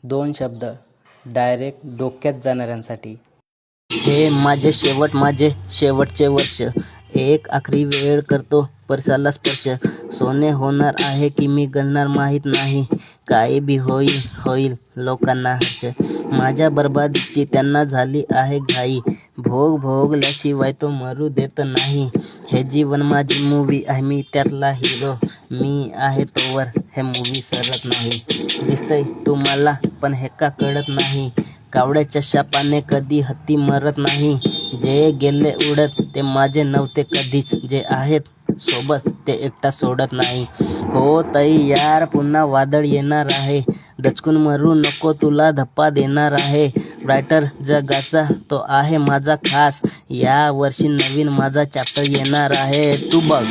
दोन शब्द डायरेक्ट डोक्यात जाणाऱ्यांसाठी. हे माझे शेवटचे वर्ष. एक आखरी वेळ करतो परसाला स्पर्श. सोने होणार आहे की मी गळणार माहीत नाही. काही बी होईल लोकांना हर्ष. माझ्या बरबादीची त्यांना झाली आहे घाई. भोगल्याशिवाय तो मरू देत नाही. हे जीवन माझी मूवी आहे, मी त्यातला हिरो. मी आहे तोवर हे मूवी सरत नाही. दिसतंय तुम्हाला पण हे का कळत नाही. कावड्याच्या शापाने कधी हत्ती मरत नाही. जे गेले उडत ते माझे नव्हते कधीच. जे आहेत सोबत ते एकटा सोडत नाही. हो तयार पुन्हा वादळ येणार आहे. दचकून मरू नको तुला धप्पा देणार आहे. रायटर जगाचा तो आहे माझा खास. या वर्षी नवीन माझा चॅप्टर येणार आहे, तू बघ.